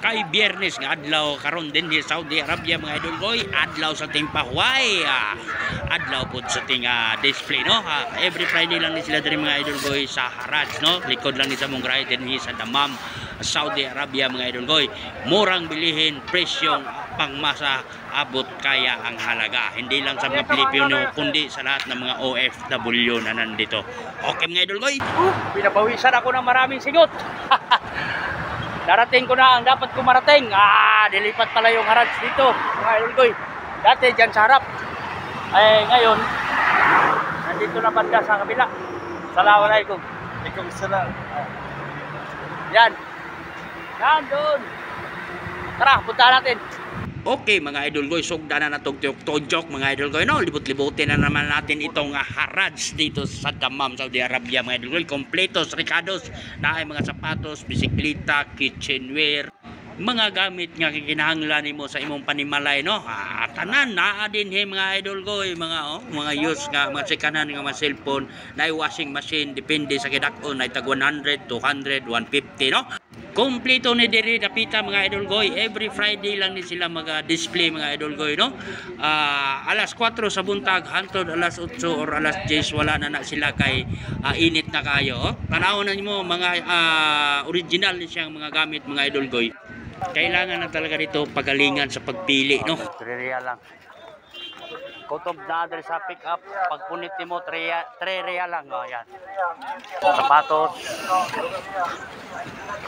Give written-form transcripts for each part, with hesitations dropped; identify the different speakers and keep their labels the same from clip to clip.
Speaker 1: kay Biyernes nga adlaw karon din di Saudi Arabia mga idol goy, adlaw sa Timpahuay, adlaw pod sa ting display no. Every Friday lang ni sila diri mga idol goy sa Haraj no, likod lang ni sa Mungray din sa Dammam, Saudi Arabia mga idol goy. Murang bilihin, presyong pangmasa, abot kaya ang halaga, hindi lang sa mga Pilipino kundi sa lahat ng mga OFW na nandito. Okay mga idol goy, pinapawisan ako ng maraming sigot. Darating ko na ang dapat ko marating. Dilipat pala yung Haraj dito mga idol goy. Dati dyan sa harap, ay ngayon nandito na banda sa kabila. Assalamualaikum.
Speaker 2: Waalaikumsalam.
Speaker 1: Yan doon. Tara, punta natin. Okay mga idol goy, sugda na natong tojok mga idol goy no. Libot-libutin na naman natin itong Haraj dito sa Dammam, Saudi Arabia mga idol goy. Kompletos, ricados, na ay mga sapatos, bisikleta, kitchenware, mga gamit nga kinahanglan nimo sa imong panimalay no. Tanan naa din mga idol goy, mga use nga mga sikanan nga mga cellphone, na washing machine depende sa kidak-on ay tag 100, 200, 150 no. Kompleto ni diri dapita mga idol goy. Every Friday lang ni sila mag-display mga idol goy no. Alas 4 sa buntag hangtod alas 8 or alas 10 wala na sila kay init na kayo. Tanawon na nimo mga original ni siyang mga gamit mga idol goy. Kailangan na talaga dito pagalingan sa pagpili no. 3 real lang. Kutob na diri sa pick up, pagpunit mo 3 real lang yan. Sapatos,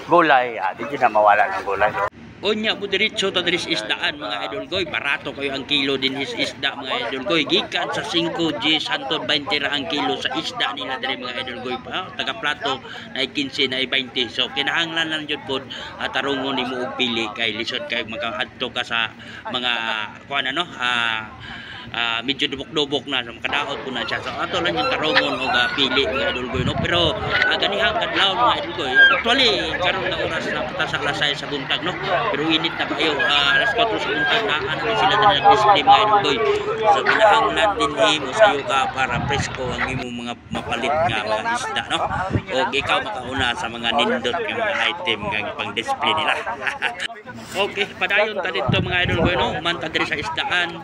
Speaker 1: gulay, di na mawala ng gulay. Onya po diretso ta diri isdaan mga idol goy, barato kayo ang kilo din isda mga idol goy. Gikan sa 5 Gs hangtod 20 ra ang kilo sa isda nila diri mga idol goy pa. Taga plato na 15 na 20. So kinahanglan lang jud pod tarungon nimo og pili kay lisod kay makahadto ka sa mga kuan ano medyo dubok-dubok na makadaot po na siya. So ato lang yung tarungon o pili mga idol goy no. Pero ganihang kadlaw mga idol goy, actually karon na oras na pata sa alas 6 sa buntag no. Pero init na kayo, alas 4 sa buntag na sila na nag-display mga idol goy. So kinahanglan din mo sa iyo ka para presko ang imong mga mapalit nga mga isda no. O ikaw makauna sa mga nindot nga mga item nga pang-display nila. Okay, padayon ta dito mga idol goy no. Mantag diri sa isdaan,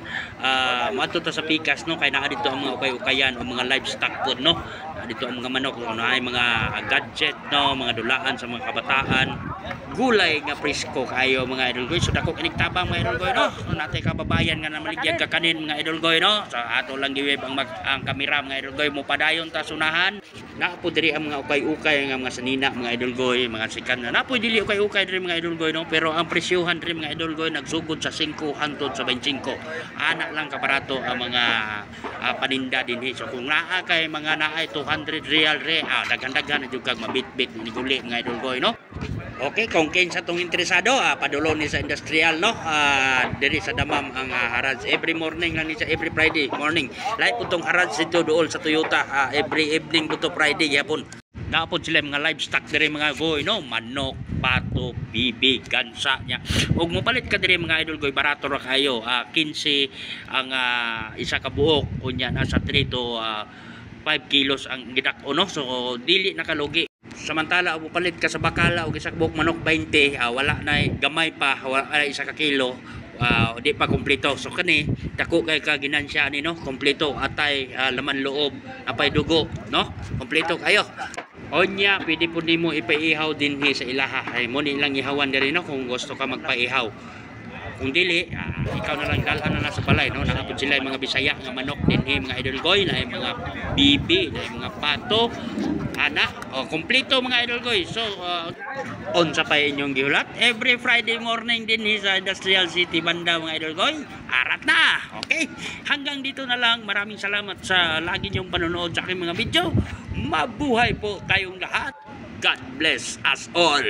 Speaker 1: mato ta sa pikas no, kay naa dito ang mga ukay-ukayan o mga livestock food no. Dito ang mga manok no, ay mga gadget no, mga dulaan sa mga kabataan. Gulay nga presko kayo mga idol goy. So dako kinig tabang mga idol goy no. Natay kababayan nga na maligyan ka kanin mga idol goy no. So ato lang giweb ang kamera mga idol goy mo padayon ta sunahan. Napo diri ang mga ukay-ukay nga mga sanina mga idol goy, mga sikan na. Napo dili ukay-ukay diri mga idol goy no, pero ang presyohan diri mga idol goy nagsugod sa 5 hangtod sa 25. Ana lang kabarato ang mga paninda dinhi. So kung naa kay mga naay 200 real daghan-daghan na jud kag mabit-bit ni guli mga idol goy no. Okay, kung kinsa tong interesado, padulong ni sa industrial no. Diri sa Dammam ang Haraj. Every morning lang ni sa every Friday morning. Live po tong Haraj dito dool sa Toyota. Every evening po to Friday gyapon. Napod sila mga livestock diri mga goy no, manok, pato, bibi, gansa nya. Ug mopalit ka diri mga idol goy, barato ra kayo. 15 ang isa ka buok, unya nasa 3 to 5 kilos ang gidak-o no. So dili nakalugi. Samantala mo palit ka sa bakala o isa ka buok manok 20, wala na gamay pa, wala isa ka kilo, di pa kompleto. So kani dako kay ka ginansya ni no, kompleto atay laman loob, apay dugo no, kompleto kayo. Onya pwede po nimo ipaihaw dinhi sa ilaha, ay mo ni lang ihawan diri no kung gusto ka magpaihaw. Kung dili, ikaw na lang dalhan na sa balay no. Nakapod sila yung mga Bisaya nga manok dinhi mga idol goy, na yung mga bibi, na yung mga pato, ana, kompleto mga idol goy. So on sa pa inyong gihulat every Friday morning dinhi sa Industrial City banda mga idol goy. Arat na. Okay, hanggang dito na lang. Maraming salamat sa lagi niyong panonood sa aking mga video. Mabuhay po kayong lahat. God bless us all.